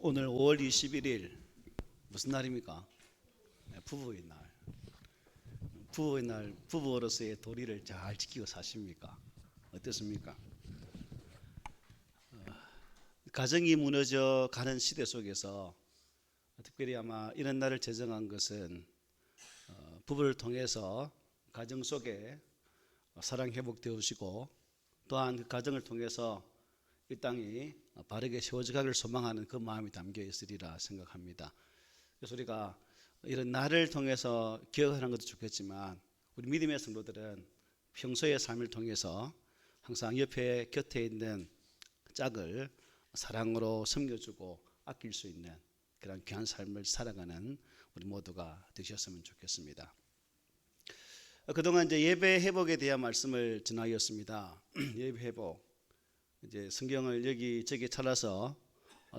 오늘 5월 21일 무슨 날입니까? 네, 부부의 날. 부부의 날, 부부로서의 도리를 잘 지키고 사십니까? 어떻습니까? 가정이 무너져 가는 시대 속에서 특별히 아마 이런 날을 제정한 것은 부부를 통해서 가정 속에 사랑 회복되어지고 또한 그 가정을 통해서 이 땅이 바르게 세워져가기를 소망하는 그 마음이 담겨 있으리라 생각합니다. 그래서 우리가 이런 날을 통해서 기억하는 것도 좋겠지만 우리 믿음의 성도들은 평소의 삶을 통해서 항상 옆에 곁에 있는 짝을 사랑으로 섬겨주고 아낄 수 있는 그런 귀한 삶을 살아가는 우리 모두가 되셨으면 좋겠습니다. 그동안 이제 예배 회복에 대한 말씀을 전하였습니다. 예배 회복. 이제 성경을 여기저기 찾아서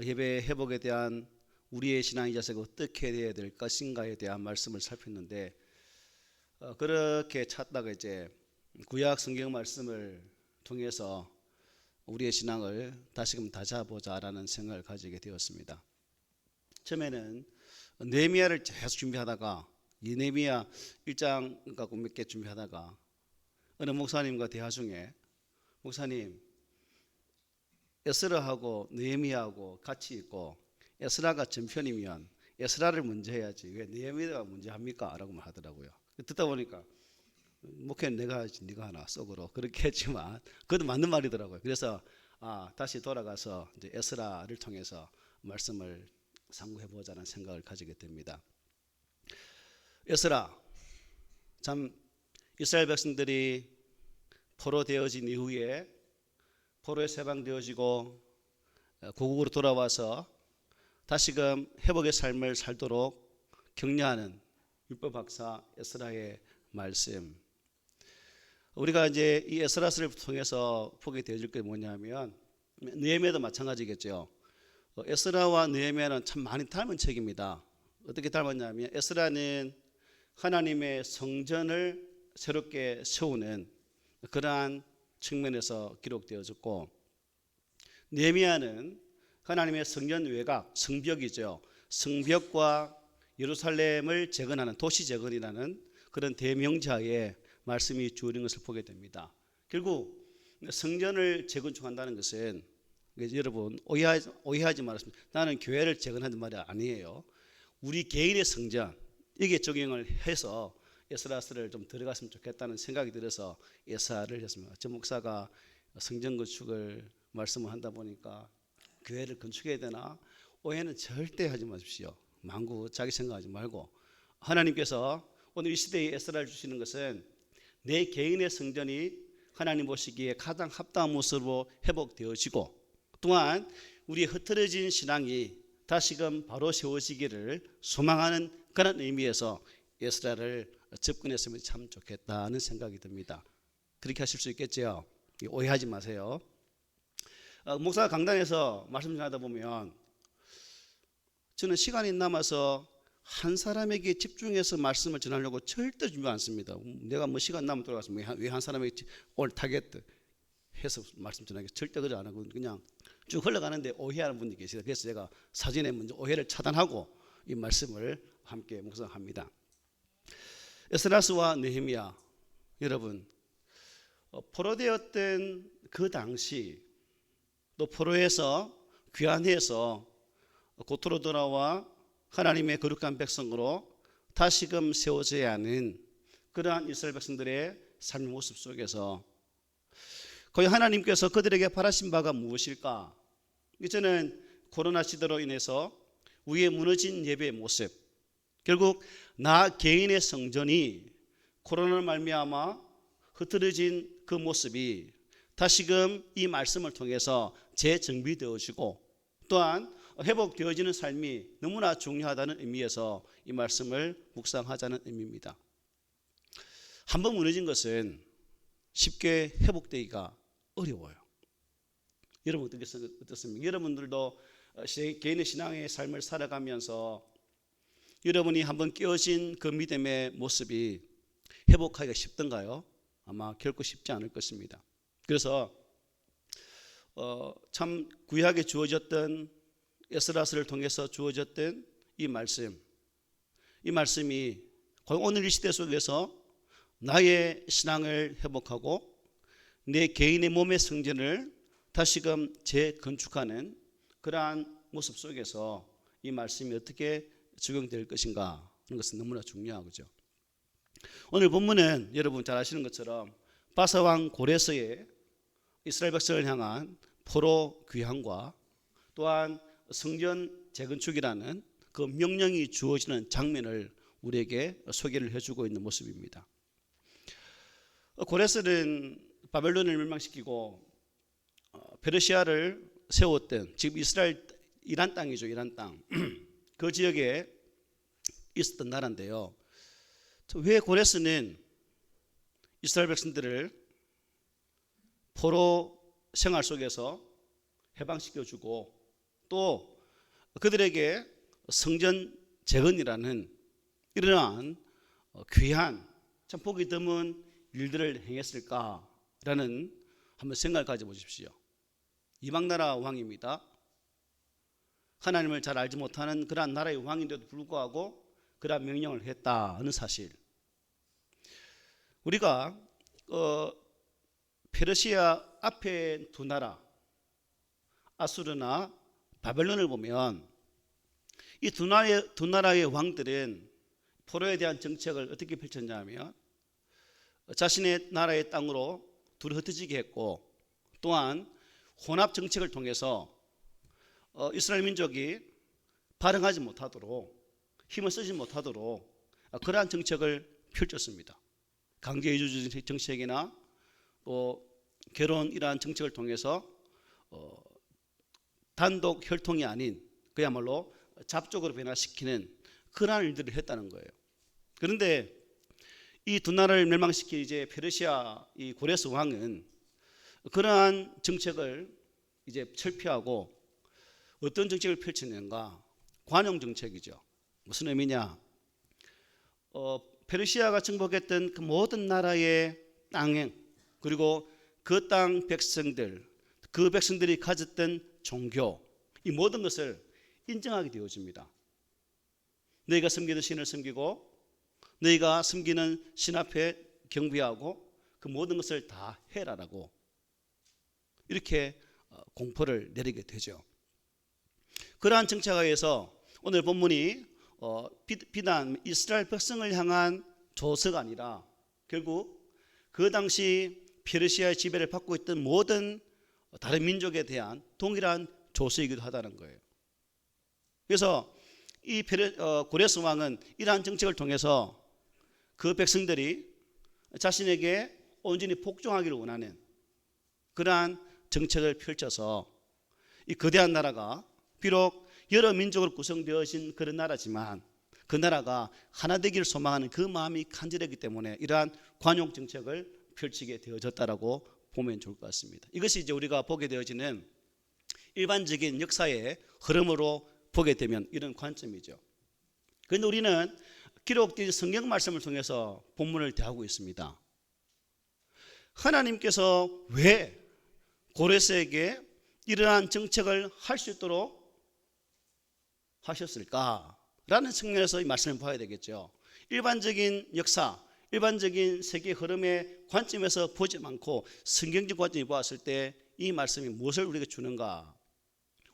예배 회복에 대한 우리의 신앙의 자세가 어떻게 되어야 될 것인가에 대한 말씀을 살폈는데 그렇게 찾다가 이제 구약 성경 말씀을 통해서 우리의 신앙을 다시금 다잡아보자라는 생각을 가지게 되었습니다. 처음에는 느헤미야를 계속 준비하다가 느헤미야 1장 갖고 몇 개 준비하다가 어느 목사님과 대화 중에 목사님 에스라하고 느헤미야하고 같이 있고 에스라가 전편이면 에스라를 먼저 해야지 왜 느헤미야가 먼저 합니까? 라고 하더라고요. 듣다 보니까 목회는 내가 하지 네가 하나 속으로 그렇게 했지만 그것도 맞는 말이더라고요. 그래서 다시 돌아가서 이제 에스라를 통해서 말씀을 상고해보자는 생각을 가지게 됩니다. 에스라 참 이스라엘 백성들이 포로되어진 이후에 포로에 해방되어지고 고국으로 돌아와서 다시금 회복의 삶을 살도록 격려하는 율법 박사 에스라의 말씀. 우리가 이제 이 에스라서를 통해서 보게 되어질 게 뭐냐면 느헤미야도 마찬가지겠죠. 에스라와 느헤미야는 참 많이 닮은 책입니다. 어떻게 닮았냐면 에스라는 하나님의 성전을 새롭게 세우는 그러한 측면에서 기록되어졌고 느헤미야는 하나님의 성전 외곽, 성벽이죠. 성벽과 예루살렘을 재건하는 도시 재건이라는 그런 대명자의 말씀이 주어진 것을 보게 됩니다. 결국 성전을 재건축한다는 것은 여러분 오해하지 말았습니다. 나는 교회를 재건하는 말이 아니에요. 우리 개인의 성전 이게 적용을 해서 에스라서를 좀 들어갔으면 좋겠다는 생각이 들어서 에스라를 했습니다. 저 목사가 성전 건축을 말씀을 한다 보니까 교회를 건축해야 되나? 오해는 절대 하지 마십시오. 만구 자기 생각하지 말고 하나님께서 오늘 이 시대에 에스라를 주시는 것은 내 개인의 성전이 하나님 보시기에 가장 합당한 모습으로 회복되어지고 또한 우리의 흐트러진 신앙이 다시금 바로 세워지기를 소망하는 그런 의미에서 에스라를 접근했으면 참 좋겠다는 생각이 듭니다. 그렇게 하실 수 있겠죠? 오해하지 마세요. 목사가 강단에서 말씀 전하다 보면 저는 시간이 남아서 한 사람에게 집중해서 말씀을 전하려고 절대 준비 않습니다. 내가 뭐 시간 남으면 돌아가서 왜 한 사람에게 올 타겟 해서 말씀 전하기 절대 그러지 않고 그냥 쭉 흘러가는데 오해하는 분들이 계시다. 그래서 제가 사전에 먼저 오해를 차단하고 이 말씀을 함께 묵상합니다. 에스라서와 느헤미야 여러분 포로되었던 그 당시 또 포로에서 귀환해서 고토로 돌아와 하나님의 거룩한 백성으로 다시금 세워져야 하는 그러한 이스라엘 백성들의 삶의 모습 속에서 거의 하나님께서 그들에게 바라신 바가 무엇일까? 저는 코로나 시대로 인해서 위에 무너진 예배의 모습 결국 나 개인의 성전이 코로나를 말미암아 흐트러진 그 모습이 다시금 이 말씀을 통해서 재정비되어지고 또한 회복되어지는 삶이 너무나 중요하다는 의미에서 이 말씀을 묵상하자는 의미입니다. 한번 무너진 것은 쉽게 회복되기가 어려워요. 여러분 어떻습니까? 여러분들도 개인의 신앙의 삶을 살아가면서 여러분이 한번 깨어진 그 믿음의 모습이 회복하기가 쉽던가요? 아마 결코 쉽지 않을 것입니다. 그래서 참 구약에 주어졌던 에스라스를 통해서 주어졌던 이 말씀이 오늘 이 시대 속에서 나의 신앙을 회복하고 내 개인의 몸의 성전을 다시금 재건축하는 그러한 모습 속에서 이 말씀이 어떻게 적용될 것인가 하는 것은 너무나 중요하죠. 오늘 본문은 여러분 잘 아시는 것처럼 바사 왕 고레스의 이스라엘 백성을 향한 포로 귀환과 또한 성전 재건축이라는 그 명령이 주어지는 장면을 우리에게 소개를 해주고 있는 모습입니다. 고레스는 바벨론을 멸망시키고 페르시아를 세웠던 지금 이스라엘 이란 땅이죠. 이란 땅. 그 지역에 있었던 나라인데요. 왜 고레스는 이스라엘 백성들을 포로 생활 속에서 해방시켜주고 또 그들에게 성전 재건이라는 이러한 귀한 참 보기 드문 일들을 행했을까라는 한번 생각을 가져보십시오. 이방나라 왕입니다. 하나님을 잘 알지 못하는 그러한 나라의 왕인데도 불구하고 그러한 명령을 했다는 사실. 우리가 페르시아 앞에 두 나라 아수르나 바벨론을 보면 이 두 나라의 왕들은 포로에 대한 정책을 어떻게 펼쳤냐면 자신의 나라의 땅으로 둘이 흩어지게 했고 또한 혼합 정책을 통해서 이스라엘 민족이 발흥하지 못하도록 힘을 쓰지 못하도록 그러한 정책을 펼쳤습니다. 강제 이주 정책이나 또 결혼 이러한 정책을 통해서 단독 혈통이 아닌 그야말로 잡족으로 변화시키는 그러한 일들을 했다는 거예요. 그런데 이 두 나라를 멸망시킨 이제 페르시아 이 고레스 왕은 그러한 정책을 이제 철폐하고 어떤 정책을 펼치는가? 관용 정책이죠. 무슨 의미냐? 페르시아가 정복했던 그 모든 나라의 땅 그리고 그 땅 백성들, 그 백성들이 가졌던 종교, 이 모든 것을 인정하게 되어집니다. 너희가 섬기는 신을 섬기고 너희가 섬기는 신 앞에 경배하고 그 모든 것을 다 해라라고 이렇게 공포를 내리게 되죠. 그러한 정책하에서 오늘 본문이 비단 이스라엘 백성을 향한 조서가 아니라 결국 그 당시 페르시아의 지배를 받고 있던 모든 다른 민족에 대한 동일한 조서이기도 하다는 거예요. 그래서 이 고레스 왕은 이러한 정책을 통해서 그 백성들이 자신에게 온전히 복종하기를 원하는 그러한 정책을 펼쳐서 이 거대한 나라가 비록 여러 민족으로 구성되어진 그런 나라지만 그 나라가 하나 되기를 소망하는 그 마음이 간절했기 때문에 이러한 관용 정책을 펼치게 되어졌다라고 보면 좋을 것 같습니다. 이것이 이제 우리가 보게 되어지는 일반적인 역사의 흐름으로 보게 되면 이런 관점이죠. 그런데 우리는 기록된 성경 말씀을 통해서 본문을 대하고 있습니다. 하나님께서 왜 고레스에게 이러한 정책을 할 수 있도록 하셨을까라는 측면에서 이 말씀을 봐야 되겠죠. 일반적인 역사, 일반적인 세계 흐름의 관점에서 보지 않고 성경적 관점이 보았을 때 이 말씀이 무엇을 우리에게 주는가?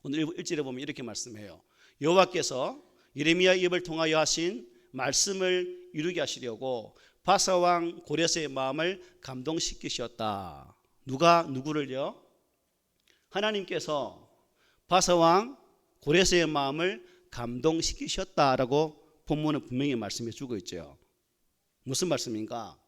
오늘 1절에 보면 이렇게 말씀해요. 여호와께서 예레미야 입을 통하여 하신 말씀을 이루게 하시려고 바사 왕 고레스의 마음을 감동시키셨다. 누가 누구를요? 하나님께서 바사 왕 고레스의 마음을 감동시키셨다라고 본문은 분명히 말씀해 주고 있죠. 무슨 말씀인가?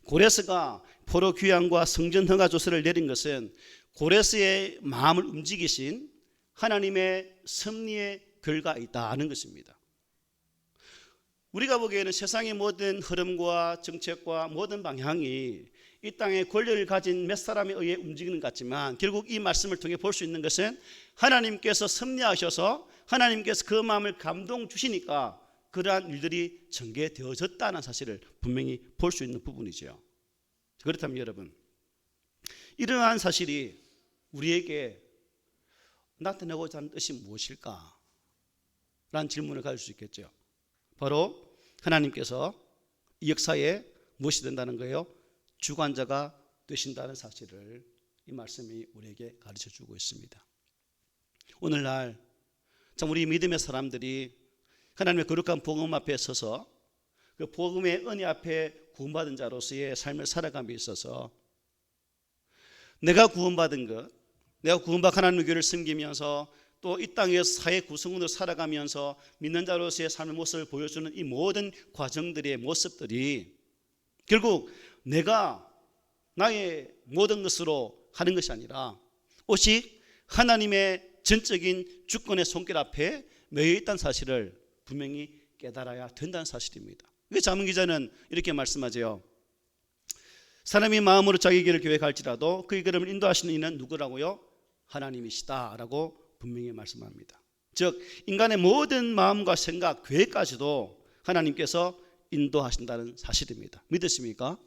고레스가 포로 귀환과 성전 허가 조서를 내린 것은 고레스의 마음을 움직이신 하나님의 섭리의 결과이다 하는 것입니다. 우리가 보기에는 세상의 모든 흐름과 정책과 모든 방향이 이 땅에 권력을 가진 몇 사람에 의해 움직이는 것 같지만 결국 이 말씀을 통해 볼 수 있는 것은 하나님께서 섭리하셔서 하나님께서 그 마음을 감동 주시니까 그러한 일들이 전개되어졌다는 사실을 분명히 볼 수 있는 부분이죠. 그렇다면 여러분, 이러한 사실이 우리에게 나타내고자 하는 뜻이 무엇일까? 라는 질문을 가질 수 있겠죠. 바로 하나님께서 이 역사에 무엇이 된다는 거예요? 주관자가 되신다는 사실을 이 말씀이 우리에게 가르쳐주고 있습니다. 오늘날 참 우리 믿음의 사람들이 하나님의 거룩한 복음 앞에 서서 그 복음의 은혜 앞에 구원받은 자로서의 삶을 살아감에 있어서 내가 구원받은 것, 내가 구원받은 하나님의 교회를 섬기면서 또 이 땅에서 사회 구성원으로 살아가면서 믿는 자로서의 삶의 모습을 보여주는 이 모든 과정들의 모습들이 결국 내가 나의 모든 것으로 하는 것이 아니라 오직 하나님의 전적인 주권의 손길 앞에 매여 있다는 사실을 분명히 깨달아야 된다는 사실입니다. 자문 기자는 이렇게 말씀하죠. 사람이 마음으로 자기 길을 계획할지라도 그 길을 인도하시는 이는 누구라고요? 하나님이시다라고 분명히 말씀합니다. 즉 인간의 모든 마음과 생각, 계획까지도 하나님께서 인도하신다는 사실입니다. 믿으십니까?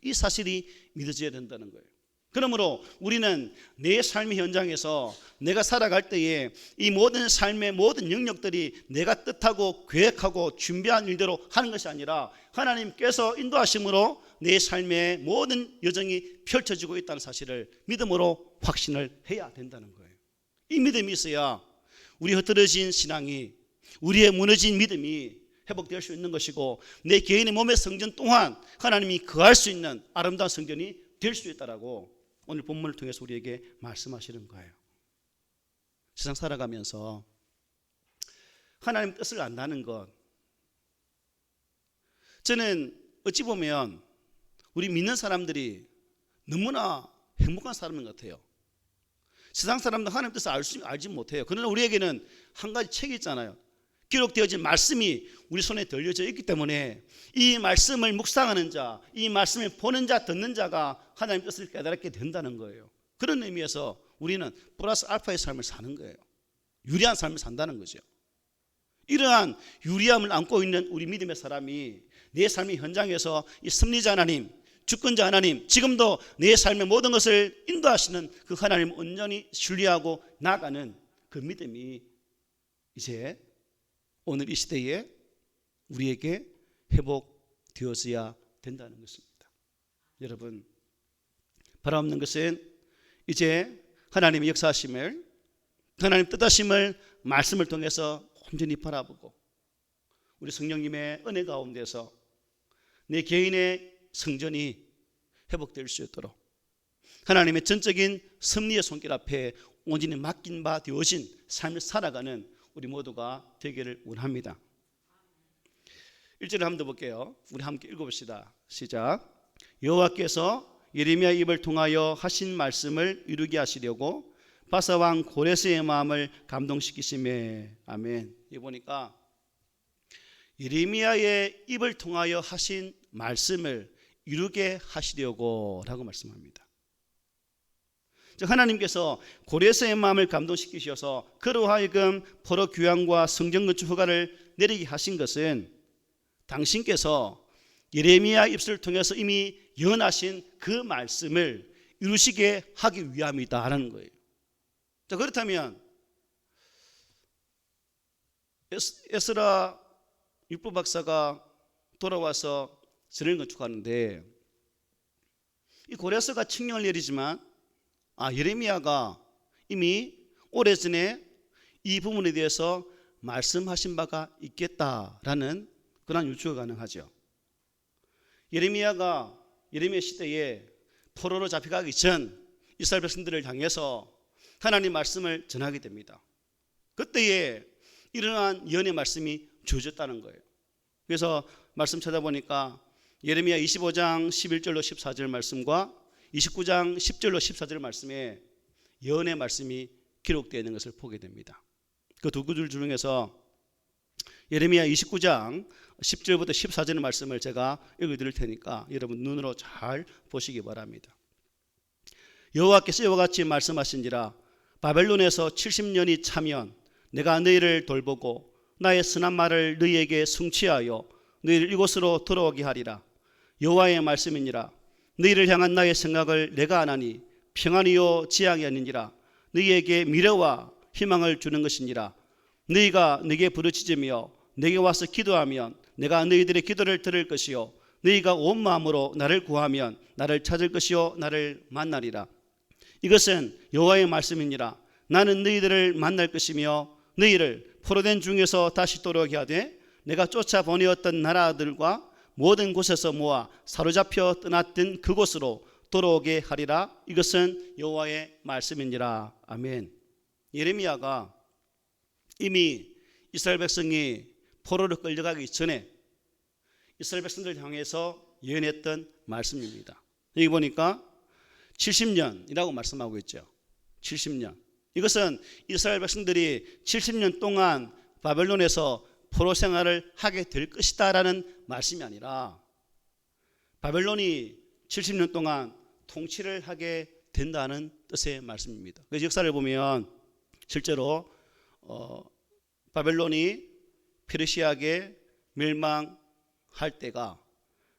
이 사실이 믿어져야 된다는 거예요. 그러므로 우리는 내 삶의 현장에서 내가 살아갈 때에 이 모든 삶의 모든 영역들이 내가 뜻하고 계획하고 준비한 일대로 하는 것이 아니라 하나님께서 인도하심으로 내 삶의 모든 여정이 펼쳐지고 있다는 사실을 믿음으로 확신을 해야 된다는 거예요. 이 믿음이 있어야 우리 흐트러진 신앙이, 우리의 무너진 믿음이 회복될 수 있는 것이고 내 개인의 몸의 성전 또한 하나님이 거할 수 있는 아름다운 성전이 될 수 있다라고 오늘 본문을 통해서 우리에게 말씀하시는 거예요. 세상 살아가면서 하나님 뜻을 안다는 것, 저는 어찌 보면 우리 믿는 사람들이 너무나 행복한 사람인 것 같아요. 세상 사람들 하나님 뜻을 알지 못해요. 그러나 우리에게는 한 가지 책이 있잖아요. 기록되어진 말씀이 우리 손에 들려져 있기 때문에 이 말씀을 묵상하는 자, 이 말씀을 보는 자, 듣는 자가 하나님 뜻을 깨달게 된다는 거예요. 그런 의미에서 우리는 플러스 알파의 삶을 사는 거예요. 유리한 삶을 산다는 거죠. 이러한 유리함을 안고 있는 우리 믿음의 사람이 내 삶의 현장에서 이 승리자 하나님, 주권자 하나님, 지금도 내 삶의 모든 것을 인도하시는 그 하나님 온전히 신뢰하고 나가는 그 믿음이 이제 오늘 이 시대에 우리에게 회복되어져야 된다는 것입니다. 여러분, 바라옵는 것은 이제 하나님의 역사하심을, 하나님 뜻하심을 말씀을 통해서 온전히 바라보고 우리 성령님의 은혜 가운데서 내 개인의 성전이 회복될 수 있도록 하나님의 전적인 섭리의 손길 앞에 온전히 맡긴 바 되어진 삶을 살아가는 우리 모두가 되기를 원합니다. 1절을 한번 더 볼게요. 우리 함께 읽어봅시다. 시작. 여호와께서 예레미야 입을 통하여 하신 말씀을 이루게 하시려고 바사 왕 고레스의 마음을 감동시키시매. 아멘. 이 보니까 예레미야의 입을 통하여 하신 말씀을 이루게 하시려고 라고 말씀합니다. 하나님께서 고레스의 마음을 감동시키셔서 그로 하여금 포로 귀환과 성전 건축 허가를 내리게 하신 것은 당신께서 예레미야 입술을 통해서 이미 예언하신 그 말씀을 이루시게 하기 위함이다 하는 거예요. 자, 그렇다면 에스라 율법 박사가 돌아와서 전을 건축하는데 이 고레스가 칙령을 내리지만 예레미야가 이미 오래전에 이 부분에 대해서 말씀하신 바가 있겠다라는 그런 유추가 가능하죠. 예레미야 시대에 포로로 잡혀가기 전 이스라엘 백성들을 향해서 하나님 말씀을 전하게 됩니다. 그때에 일어난 예언의 말씀이 주어졌다는 거예요. 그래서 말씀 찾아보니까 예레미야 25장 11절로 14절 말씀과 29장 10절로 14절 말씀에 예언의 말씀이 기록되어 있는 것을 보게 됩니다. 그 두 구절 중에서 예레미야 29장 10절부터 14절의 말씀을 제가 읽어드릴 테니까 여러분 눈으로 잘 보시기 바랍니다. 여호와께서 이와 같이 말씀하신지라 바벨론에서 70년이 차면 내가 너희를 돌보고 나의 선한 말을 너희에게 성취하여 너희를 이곳으로 돌아오게 하리라. 여호와의 말씀이니라. 너희를 향한 나의 생각을 내가 아나니 평안이요 지향이 아니니라. 너희에게 미래와 희망을 주는 것이니라. 너희가 내게 부르짖으며 내게 와서 기도하면 내가 너희들의 기도를 들을 것이요 너희가 온 마음으로 나를 구하면 나를 찾을 것이요 나를 만나리라. 이것은 여호와의 말씀이니라. 나는 너희들을 만날 것이며 너희를 포로된 중에서 다시 돌아오게 하되 내가 쫓아보내었던 나라들과 모든 곳에서 모아 사로잡혀 떠났던 그곳으로 돌아오게 하리라. 이것은 여호와의 말씀이니라. 아멘. 예레미야가 이미 이스라엘 백성이 포로로 끌려가기 전에 이스라엘 백성들을 향해서 예언했던 말씀입니다. 여기 보니까 70년이라고 말씀하고 있죠. 70년. 이것은 이스라엘 백성들이 70년 동안 바벨론에서 포로 생활을 하게 될 것이다 라는 말씀이 아니라 바벨론이 70년 동안 통치를 하게 된다는 뜻의 말씀입니다. 그래서 역사를 보면 실제로 바벨론이 페르시아에게 멸망할 때가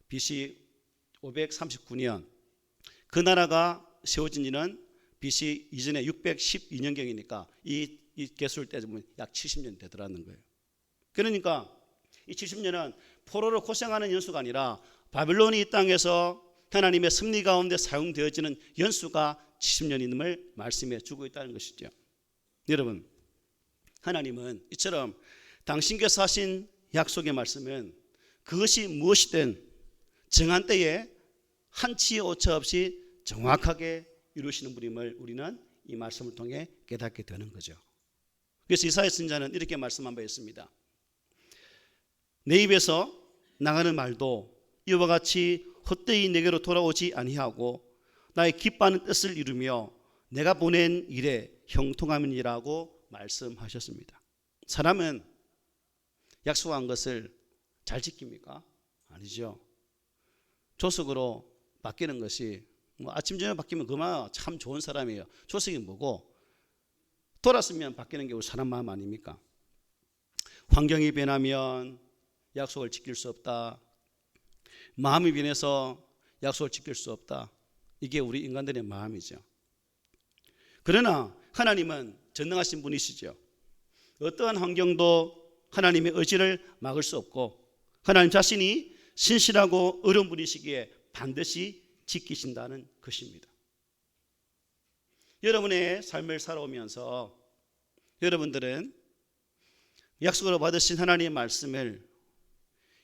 BC 539년, 그 나라가 세워진 지는 BC 이전에 612년경이니까 이 개수를 떼보면 약 70년 되더라는 거예요. 그러니까 이 70년은 포로로 고생하는 연수가 아니라 바벨론이 이 땅에서 하나님의 섭리 가운데 사용되어지는 연수가 70년임을 말씀해 주고 있다는 것이죠. 여러분, 하나님은 이처럼 당신께서 하신 약속의 말씀은 그것이 무엇이든 정한 때에 한치 오차 없이 정확하게 이루시는 분임을 우리는 이 말씀을 통해 깨닫게 되는 거죠. 그래서 이사야 선지자는 이렇게 말씀한 바 있습니다. 내 입에서 나가는 말도 이와 같이 헛되이 내게로 돌아오지 아니하고 나의 기뻐하는 뜻을 이루며 내가 보낸 일에 형통함이라고 말씀하셨습니다. 사람은 약속한 것을 잘 지킵니까? 아니죠. 조석으로 바뀌는 것이 아침 저녁 바뀌면 그만 참 좋은 사람이에요. 조석이 뭐고 돌았으면 바뀌는 게 우리 사람 마음 아닙니까? 환경이 변하면 약속을 지킬 수 없다. 마음이 변해서 약속을 지킬 수 없다. 이게 우리 인간들의 마음이죠. 그러나 하나님은 전능하신 분이시죠. 어떠한 환경도 하나님의 의지를 막을 수 없고 하나님 자신이 신실하고 어려운 분이시기에 반드시 지키신다는 것입니다. 여러분의 삶을 살아오면서 여러분들은 약속으로 받으신 하나님의 말씀을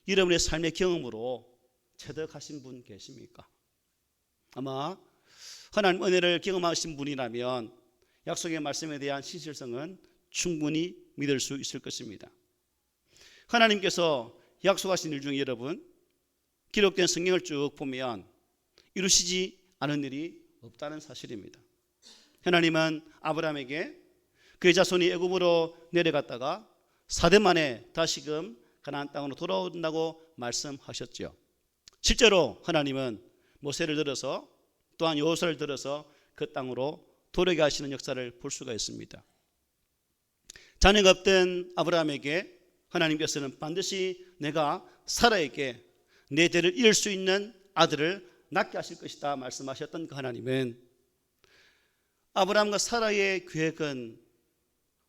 여러분의 삶의 경험으로 체득하신 분 계십니까? 아마 하나님 은혜를 경험하신 분이라면 약속의 말씀에 대한 신실성은 충분히 믿을 수 있을 것입니다. 하나님께서 약속하신 일 중에 여러분 기록된 성경을 쭉 보면 이루시지 않은 일이 없다는 사실입니다. 하나님은 아브라함에게 그의 자손이 애굽으로 내려갔다가 4대 만에 다시금 가나안 땅으로 돌아온다고 말씀하셨죠. 실제로 하나님은 모세를 들어서 또한 여호수아를 들어서 그 땅으로 돌아오게 하시는 역사를 볼 수가 있습니다. 자녀가 없던 아브라함에게 하나님께서는 반드시 내가 사라에게 내 대를 이을 수 있는 아들을 낳게 하실 것이다 말씀하셨던 그 하나님은 아브라함과 사라의 계획은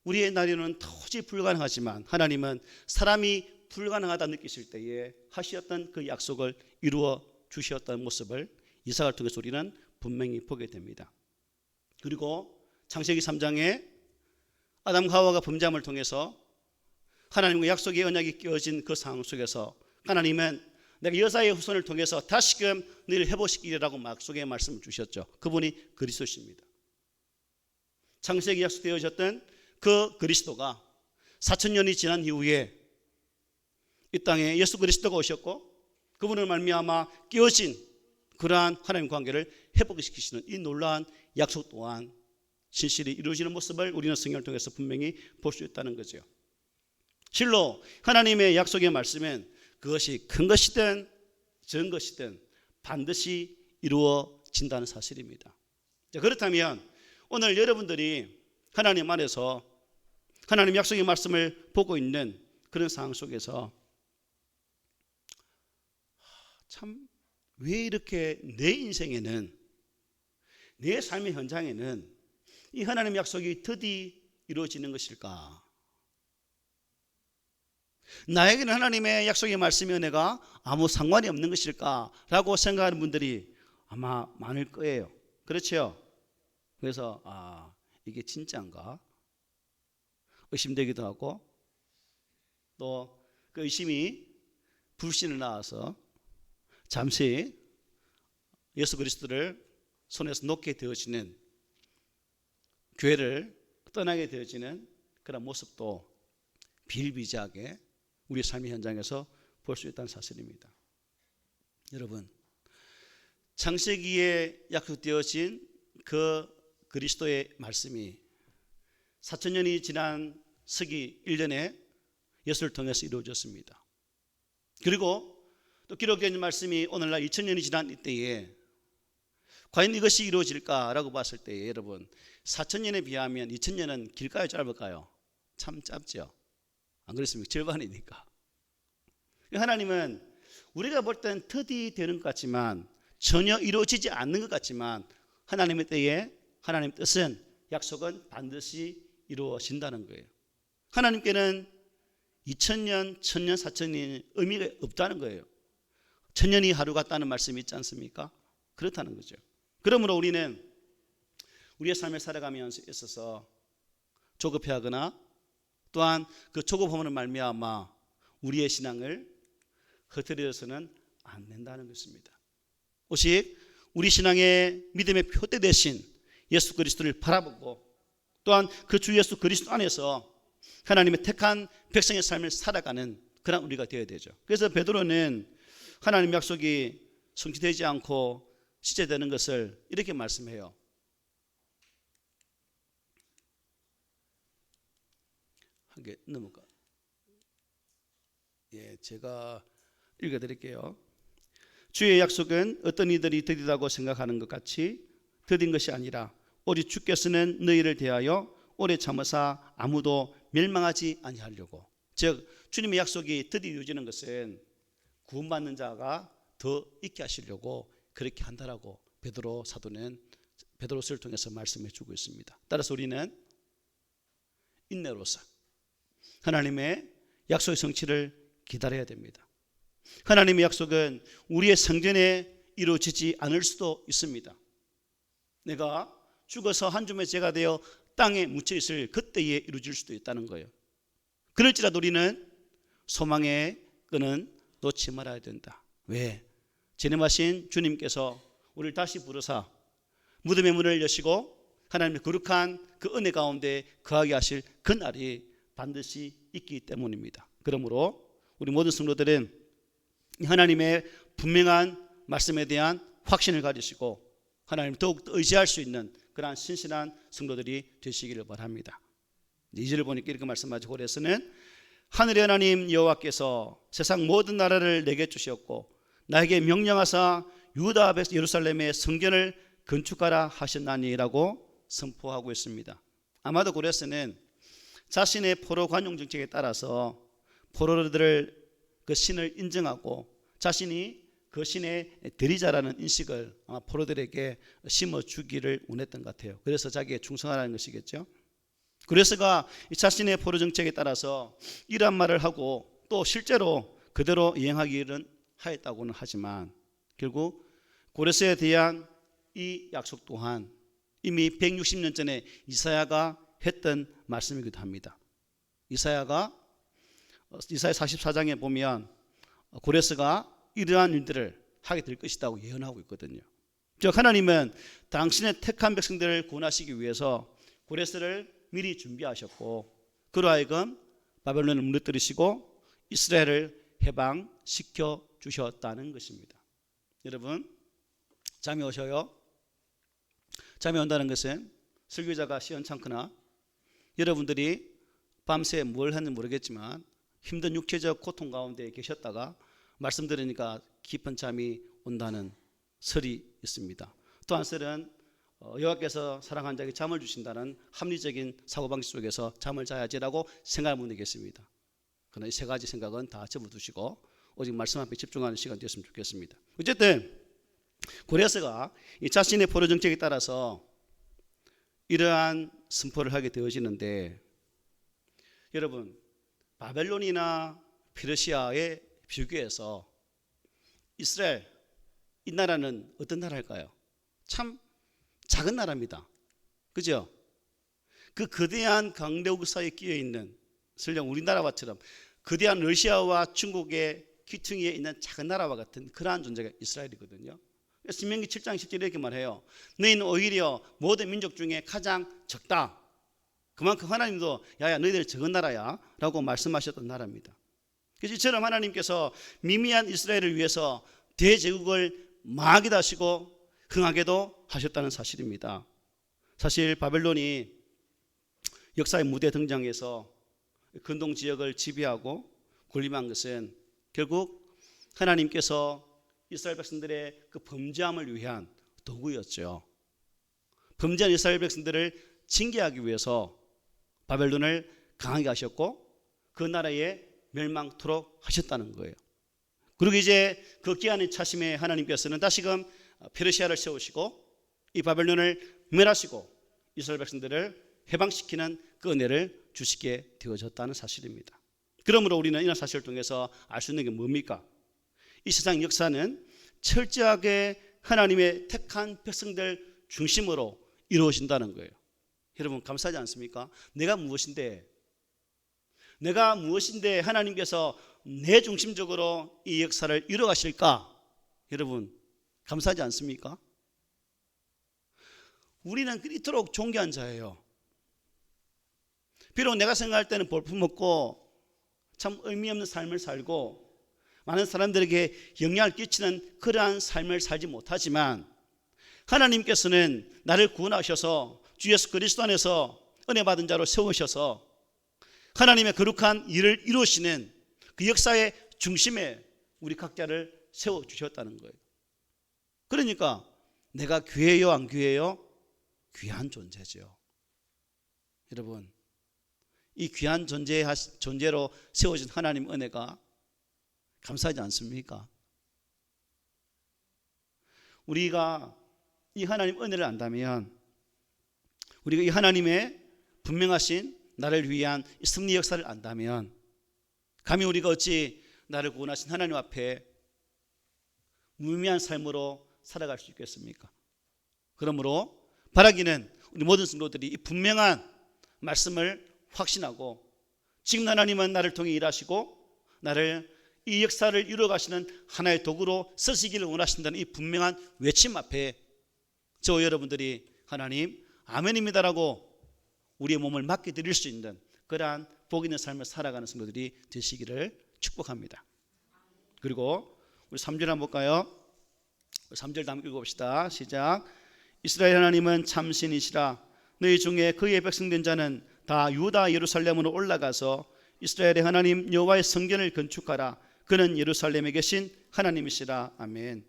우리의 나이로는 도저히 불가능하지만 하나님은 사람이 불가능하다 느끼실 때에 하셨던 그 약속을 이루어 주셨던 모습을 이삭을 통해서 우리는 분명히 보게 됩니다. 그리고 창세기 3장에 아담과 하와가 범죄함을 통해서 하나님과 약속의 언약이 깨어진 그 상황 속에서 하나님은 내가 여자의 후손을 통해서 다시금 너희를 회복시키리라고 약속의 말씀을 주셨죠. 그분이 그리스도십니다. 창세기 약속되어졌던 그 그리스도가 4,000년이 지난 이후에 이 땅에 예수 그리스도가 오셨고 그분을 말미암아 깨어진 그러한 하나님 관계를 회복시키시는 이 놀라운 약속 또한 진실이 이루어지는 모습을 우리는 성경을 통해서 분명히 볼 수 있다는 거죠. 실로 하나님의 약속의 말씀은 그것이 큰 것이든 적은 것이든 반드시 이루어진다는 사실입니다. 자, 그렇다면 오늘 여러분들이 하나님 안에서 하나님 약속의 말씀을 보고 있는 그런 상황 속에서 참 왜 이렇게 내 인생에는 내 삶의 현장에는 이 하나님의 약속이 드디 이루어지는 것일까? 나에게는 하나님의 약속의 말씀이 은혜가 아무 상관이 없는 것일까라고 생각하는 분들이 아마 많을 거예요. 그렇죠? 그래서 이게 진짜인가? 의심되기도 하고, 또 그 의심이 불신을 낳아서 잠시 예수 그리스도를 손에서 놓게 되어지는, 교회를 떠나게 되어지는 그런 모습도 비일비재하게 우리 삶의 현장에서 볼 수 있다는 사실입니다. 여러분, 창세기에 약속되어진 그 그리스도의 말씀이 4,000년이 지난 서기 1년에 예수를 통해서 이루어졌습니다. 그리고 또 기록된 말씀이 오늘날 2000년이 지난 이때에 과연 이것이 이루어질까라고 봤을 때에 여러분, 4,000년에 비하면 2000년은 길까요, 짧을까요? 참 짧죠. 안 그렇습니까? 절반이니까. 하나님은 우리가 볼 땐 드디 되는 것 같지만, 전혀 이루어지지 않는 것 같지만, 하나님의 때에 하나님의 뜻은, 약속은 반드시 이루어진다는 거예요. 하나님께는 2000년, 1000년, 4000년이 의미가 없다는 거예요. 1000년이 하루 같다는 말씀이 있지 않습니까? 그렇다는 거죠. 그러므로 우리는 우리의 삶을 살아가면서 있어서 조급해하거나, 또한 그 조급함으로 말미암아 우리의 신앙을 흐트려서는 안 된다는 것입니다. 오직 우리 신앙의 믿음의 표대 대신 예수 그리스도를 바라보고, 또한 그 주 예수 그리스도 안에서 하나님의 택한 백성의 삶을 살아가는 그런 우리가 되어야 되죠. 그래서 베드로는 하나님의 약속이 성취되지 않고 실제되는 것을 이렇게 말씀해요. 한 개 넘을까? 제가 읽어드릴게요. 주의 약속은 어떤 이들이 드디다고 생각하는 것 같이 드딘 것이 아니라 오직 주께서는 너희를 대하여 오래 참으사 아무도 멸망하지 아니하려고. 즉 주님의 약속이 드디 이루어지는 것은 구원받는 자가 더 있게 하시려고 그렇게 한다라고 베드로 사도는 베드로서를 통해서 말씀해 주고 있습니다. 따라서 우리는 인내로서 하나님의 약속의 성취를 기다려야 됩니다. 하나님의 약속은 우리의 생전에 이루어지지 않을 수도 있습니다. 내가 죽어서 한 줌의 죄가 되어 땅에 묻혀 있을 그때에 이루어질 수도 있다는 거예요. 그럴지라도 우리는 소망의 끈은 놓지 말아야 된다. 왜? 전임하신 주님께서 우리를 다시 부르사 무덤의 문을 여시고 하나님의 거룩한 그 은혜 가운데 거하게 하실 그날이 반드시 있기 때문입니다. 그러므로 우리 모든 성도들은 하나님의 분명한 말씀에 대한 확신을 가지시고 하나님을 더욱더 의지할 수 있는 그러한 신실한 성도들이 되시기를 바랍니다. 2절을 보니까 이렇게 말씀하죠. 고레스는 하늘의 하나님 여호와께서 세상 모든 나라를 내게 주셨고 나에게 명령하사 유다 예루살렘의 성전을 건축하라 하셨나니라고 선포하고 있습니다. 아마도 고레스는 자신의 포로 관용 정책에 따라서 포로들을 그 신을 인정하고 자신이 그 신의 대리자라는 인식을 아마 포로들에게 심어주기를 원했던 것 같아요. 그래서 자기에 충성하라는 것이겠죠. 그래서가 자신의 포로 정책에 따라서 이런 말을 하고 또 실제로 그대로 이행하기를 하였다고는 하지만 결국 고레스에 대한 이 약속 또한 이미 160년 전에 이사야가 했던 말씀이기도 합니다. 이사야 44장에 보면 고레스가 이러한 일들을 하게 될 것이라고 예언하고 있거든요. 즉 하나님은 당신의 택한 백성들을 구원하시기 위해서 고레스를 미리 준비하셨고 그로 하여금 바벨론을 무너뜨리시고 이스라엘을 해방시켜 주셨다는 것입니다. 여러분 잠이 오셔요? 잠이 온다는 것은 설교자가 시원찮거나 여러분들이 밤새 뭘 했는지 모르겠지만 힘든 육체적 고통 가운데 계셨다가 말씀 들으니까 깊은 잠이 온다는 설이 있습니다. 또 한 설은 여호와께서 사랑한 자에게 잠을 주신다는 합리적인 사고방식 속에서 잠을 자야지라고 생각하는 분이 계십니다. 그러나 이 세 가지 생각은 다 접어두시고 오직 말씀 앞에 집중하는 시간 되었으면 좋겠습니다. 어쨌든 고레스가 자신의 포로 정책에 따라서 이러한 선포를 하게 되어지는데, 여러분 바벨론이나 페르시아에 비교해서 이스라엘 이 나라는 어떤 나라일까요? 참 작은 나라입니다. 그죠? 그 거대한 강대국 사이에 끼어 있는, 설령 우리나라와처럼 거대한 러시아와 중국의 귀퉁이에 있는 작은 나라와 같은 그러한 존재가 이스라엘이거든요. 신명기 7장 10절에 이렇게 말해요. 너희는 오히려 모든 민족 중에 가장 적다. 그만큼 하나님도 야야 너희들 적은 나라야 라고 말씀하셨던 나라입니다. 그래서 이처럼 하나님께서 미미한 이스라엘을 위해서 대제국을 망하게도 하시고 흥하게도 하셨다는 사실입니다. 사실 바벨론이 역사의 무대 등장해서 근동 지역을 지배하고 군림한 것은 결국 하나님께서 이스라엘 백성들의 그 범죄함을 위한 도구였죠. 범죄한 이스라엘 백성들을 징계하기 위해서 바벨론을 강하게 하셨고 그 나라에 멸망토록 하셨다는 거예요. 그리고 이제 그 기한의 차심에 하나님께서는 다시금 페르시아를 세우시고 이 바벨론을 멸하시고 이스라엘 백성들을 해방시키는 그 은혜를 주시게 되어졌다는 사실입니다. 그러므로 우리는 이런 사실을 통해서 알 수 있는 게 뭡니까? 이 세상 역사는 철저하게 하나님의 택한 백성들 중심으로 이루어진다는 거예요. 여러분 감사하지 않습니까? 내가 무엇인데 하나님께서 내 중심적으로 이 역사를 이루어가실까? 여러분 감사하지 않습니까? 우리는 이토록 존귀한 자예요. 비록 내가 생각할 때는 볼품없고 참 의미 없는 삶을 살고 많은 사람들에게 영향을 끼치는 그러한 삶을 살지 못하지만 하나님께서는 나를 구원하셔서 주 예수 그리스도 안에서 은혜 받은 자로 세우셔서 하나님의 거룩한 일을 이루시는 그 역사의 중심에 우리 각자를 세워주셨다는 거예요. 그러니까 내가 귀해요 안 귀해요? 귀한 존재죠. 여러분 이 귀한 존재로 세워진 하나님 은혜가 감사하지 않습니까? 우리가 이 하나님 은혜를 안다면 우리가 이 하나님의 분명하신 나를 위한 이 승리 역사를 안다면 감히 우리가 어찌 나를 구원하신 하나님 앞에 무의미한 삶으로 살아갈 수 있겠습니까? 그러므로 바라기는 우리 모든 성도들이 이 분명한 말씀을 확신하고 지금 하나님은 나를 통해 일하시고 나를 이 역사를 이루어가시는 하나의 도구로 쓰시기를 원하신다는 이 분명한 외침 앞에 저 여러분들이 하나님 아멘입니다라고 우리의 몸을 맡겨드릴 수 있는 그러한 복 있는 삶을 살아가는 성도들이 되시기를 축복합니다. 그리고 우리 3절 한번 볼까요? 3절 다음 읽어봅시다. 시작. 이스라엘 하나님은 참신이시라. 너희 중에 그의 백성된 자는 다 유다 예루살렘으로 올라가서 이스라엘의 하나님 여호와의 성전을 건축하라. 그는 예루살렘에 계신 하나님이시라. 아멘.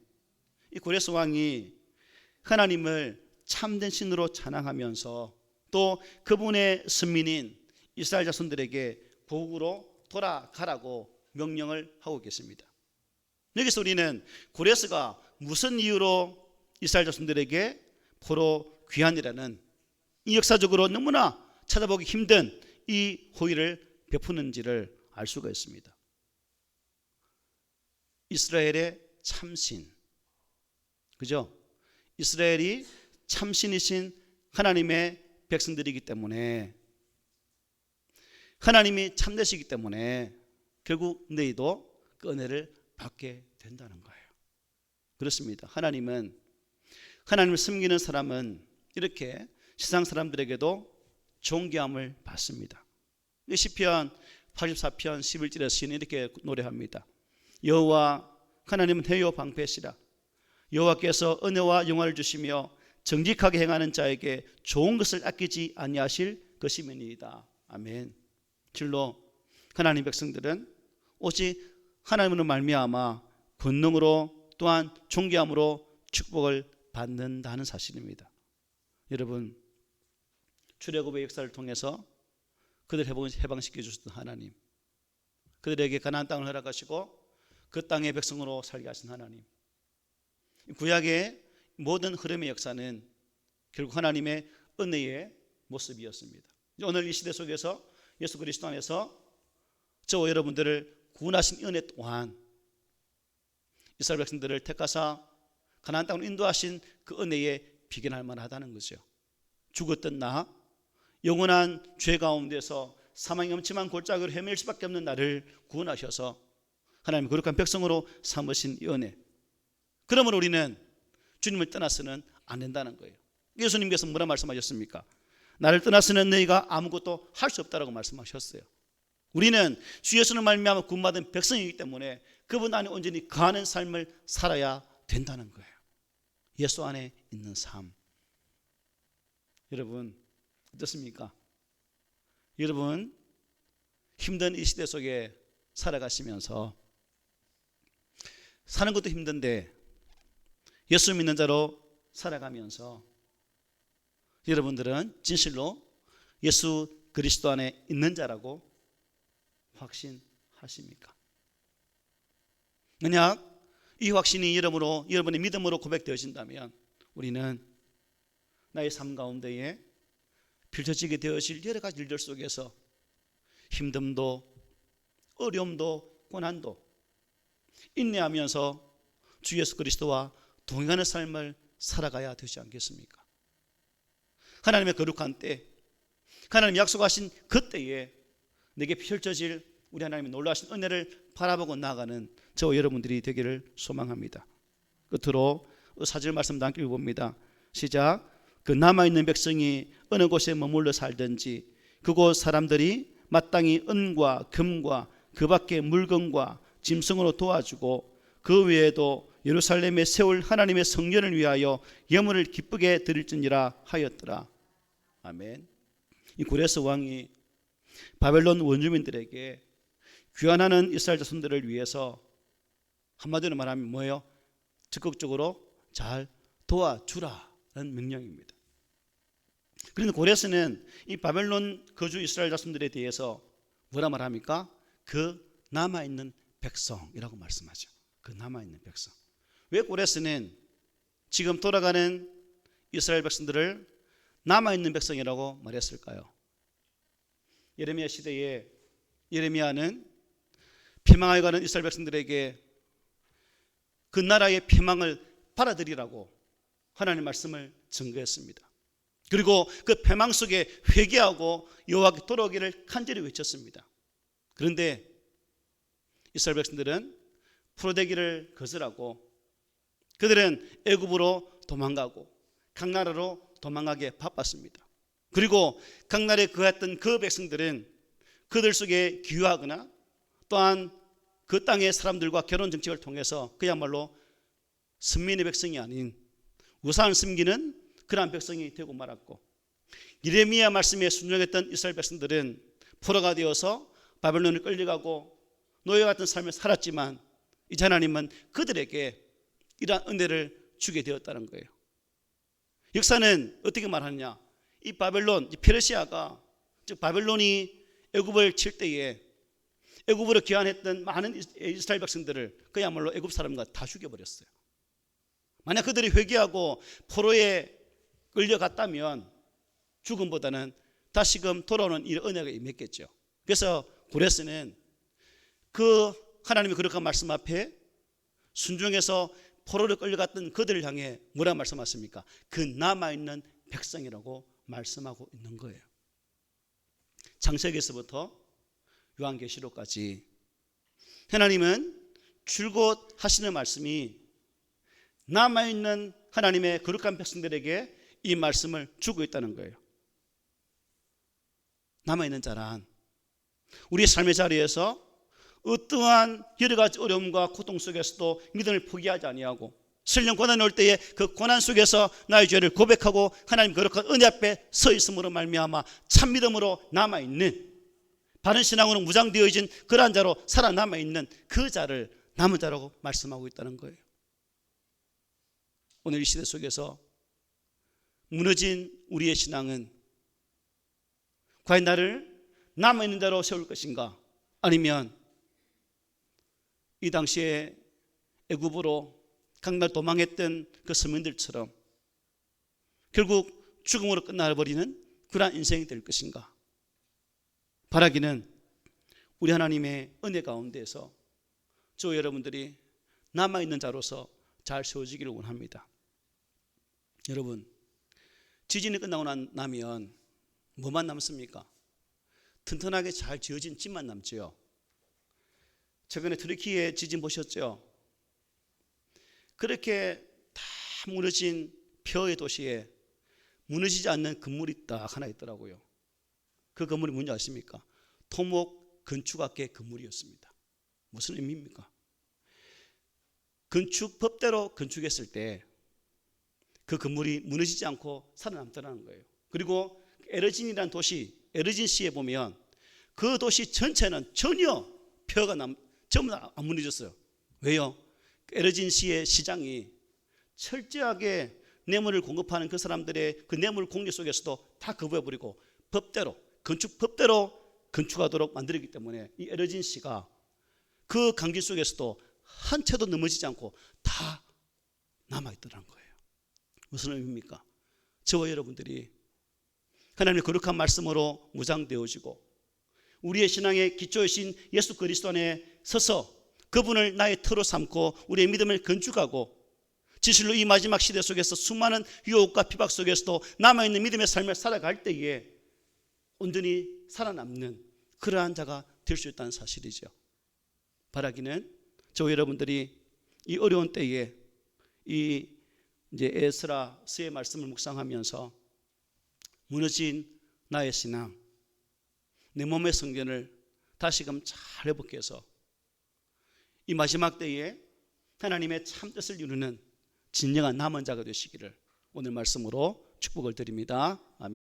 이 고레스 왕이 하나님을 참된 신으로 찬양하면서 또 그분의 선민인 이스라엘 자손들에게 고국으로 돌아가라고 명령을 하고 계십니다. 여기서 우리는 고레스가 무슨 이유로 이스라엘 자손들에게 포로 귀환이라는 이 역사적으로 너무나 찾아보기 힘든 이 호의를 베푸는지를 알 수가 있습니다. 이스라엘의 참신, 그죠? 이스라엘이 참신이신 하나님의 백성들이기 때문에 하나님이 참되시기 때문에 결국 너희도 그 은혜를 받게 된다는 거예요. 그렇습니다. 하나님을 섬기는 사람은 이렇게 세상 사람들에게도 존귀함을 받습니다. 시편 84편 11절에 시인은 이렇게 노래합니다. 여호와 하나님은 회요 방패시라. 여호와께서 은혜와 영화를 주시며 정직하게 행하는 자에게 좋은 것을 아끼지 아니하실 것임이니이다. 아멘. 실로 하나님 백성들은 오직 하나님으로 말미암아 권능으로 또한 존귀함으로 축복을 받는다는 사실입니다. 여러분 출애굽의 역사를 통해서 그들 해방시켜 주셨던 하나님, 그들에게 가나안 땅을 허락하시고 그 땅의 백성으로 살게 하신 하나님, 구약의 모든 흐름의 역사는 결국 하나님의 은혜의 모습이었습니다. 오늘 이 시대 속에서 예수 그리스도 안에서 저와 여러분들을 구원하신 은혜 또한 이스라엘 백성들을 택하사 가나안 땅으로 인도하신 그 은혜에 비견할 만하다는 거죠. 죽었던 나, 영원한 죄 가운데서 사망의 엄침한 골짜기로 헤맬 수밖에 없는 나를 구원하셔서 하나님의 거룩한 백성으로 삼으신 이 은혜. 그러므로 우리는 주님을 떠나서는 안 된다는 거예요. 예수님께서 뭐라 말씀하셨습니까? 나를 떠나서는 너희가 아무것도 할 수 없다라고 말씀하셨어요. 우리는 주 예수를 말미암아 구원받은 백성이기 때문에 그분 안에 온전히 거하는 삶을 살아야 된다는 거예요. 예수 안에 있는 삶. 여러분 어떻습니까? 여러분 힘든 이 시대 속에 살아가시면서 사는 것도 힘든데 예수 믿는 자로 살아가면서 여러분들은 진실로 예수 그리스도 안에 있는 자라고 확신하십니까? 만약 이 확신이 여러분의 믿음으로 고백되어진다면 우리는 나의 삶 가운데에 펼쳐지게 되어질 여러 가지 일들 속에서 힘듦도 어려움도 고난도 인내하면서 주 예수 그리스도와 동행하는 삶을 살아가야 되지 않겠습니까? 하나님의 거룩한 때, 하나님 약속하신 그 때에 내게 펼쳐질 우리 하나님의 놀라신 은혜를 바라보고 나아가는 저와 여러분들이 되기를 소망합니다. 끝으로 4절 말씀 함께 읽어봅니다. 시작. 그 남아있는 백성이 어느 곳에 머물러 살든지 그곳 사람들이 마땅히 은과 금과 그 밖의 물건과 짐승으로 도와주고 그 외에도 예루살렘에 세울 하나님의 성전을 위하여 예물을 기쁘게 드릴지니라 하였더라. 아멘. 이 고레스 왕이 바벨론 원주민들에게 귀환하는 이스라엘 자손들을 위해서 한마디로 말하면 뭐예요? 적극적으로 잘 도와주라는 명령입니다. 그런데 고레스는 이 바벨론 거주 이스라엘 자손들에 대해서 뭐라 말합니까? 그 남아있는 백성이라고 말씀하죠. 그 남아있는 백성. 왜 고레스는 지금 돌아가는 이스라엘 백성들을 남아있는 백성이라고 말했을까요? 예레미야 시대에 예레미야는 피망하여 가는 이스라엘 백성들에게 그 나라의 피망을 받아들이라고 하나님의 말씀을 증거했습니다. 그리고 그 패망 속에 회개하고 여호와께 돌아오기를 간절히 외쳤습니다. 그런데 이스라엘 백성들은 풀어대기를 거절하고 그들은 애굽으로 도망가고 각 나라로 도망가게 바빴습니다. 그리고 각 나라에 거했던 그 백성들은 그들 속에 기유하거나 또한 그 땅의 사람들과 결혼 정책을 통해서 그야말로 선민의 백성이 아닌 우상을 섬기는 그러한 백성이 되고 말았고, 예레미야 말씀에 순종했던 이스라엘 백성들은 포로가 되어서 바벨론을 끌려가고 노예 같은 삶을 살았지만 이제 하나님은 그들에게 이러한 은혜를 주게 되었다는 거예요. 역사는 어떻게 말하느냐? 이 바벨론, 이 페르시아가, 즉 바벨론이 애굽을 칠 때에 애굽으로 귀환했던 많은 이스라엘 백성들을 그야말로 애굽 사람과 다 죽여버렸어요. 만약 그들이 회개하고 포로에 끌려갔다면 죽음보다는 다시금 돌아오는 이 은혜가 임했겠죠. 그래서 고레스는 그 하나님의 거룩한 말씀 앞에 순종해서 포로로 끌려갔던 그들을 향해 뭐라 말씀하십니까? 그 남아있는 백성이라고 말씀하고 있는 거예요. 창세기에서부터 요한계시록까지 하나님은 줄곧 하시는 말씀이 남아있는 하나님의 거룩한 백성들에게 이 말씀을 주고 있다는 거예요. 남아있는 자란 우리의 삶의 자리에서 어떠한 여러 가지 어려움과 고통 속에서도 믿음을 포기하지 아니하고 설령 고난이 올 때에 그 고난 속에서 나의 죄를 고백하고 하나님 거룩한 은혜 앞에 서 있음으로 말미암아 참 믿음으로 남아있는, 바른 신앙으로 무장되어진 그러한 자로 살아남아있는 그 자를 남은 자라고 말씀하고 있다는 거예요. 오늘 이 시대 속에서 무너진 우리의 신앙은 과연 나를 남아있는 자로 세울 것인가, 아니면 이 당시에 애굽으로 강날 도망했던 그 서민들처럼 결국 죽음으로 끝나버리는 그러한 인생이 될 것인가? 바라기는 우리 하나님의 은혜 가운데서 저 여러분들이 남아있는 자로서 잘 세워지기를 원합니다. 여러분, 지진이 끝나고 나면 뭐만 남습니까? 튼튼하게 잘 지어진 집만 남죠. 최근에 터키의 지진 보셨죠? 그렇게 다 무너진 폐허의 도시에 무너지지 않는 건물이 딱 하나 있더라고요. 그 건물이 뭔지 아십니까? 토목 건축학계 건물이었습니다. 무슨 의미입니까? 건축법대로 건축했을 때 그 건물이 무너지지 않고 살아남더라는 거예요. 그리고 에르진이라는 도시, 에르진시에 보면 그 도시 전체는 전혀 폐허가 전부 다 안 무너졌어요. 왜요? 에르진시의 시장이 철저하게 뇌물을 공급하는 그 사람들의 그 뇌물 공개 속에서도 다 거부해버리고 법대로, 건축법대로 건축하도록 만들었기 때문에 이 에르진시가 그 강기 속에서도 한 채도 넘어지지 않고 다 남아있더라는 거예요. 무슨 의미입니까? 저와 여러분들이 하나님의 거룩한 말씀으로 무장되어지고 우리의 신앙의 기초이신 예수 그리스도 안에 서서 그분을 나의 터로 삼고 우리의 믿음을 건축하고 진실로 이 마지막 시대 속에서 수많은 유혹과 비박 속에서도 남아있는 믿음의 삶을 살아갈 때에 온전히 살아남는 그러한 자가 될 수 있다는 사실이죠. 바라기는 저 여러분들이 이 어려운 때에 이 이제 에스라서의 말씀을 묵상하면서 무너진 나의 신앙, 내 몸의 성전을 다시금 잘 회복해서 이 마지막 때에 하나님의 참 뜻을 이루는 진정한 남은 자가 되시기를 오늘 말씀으로 축복을 드립니다. 아멘.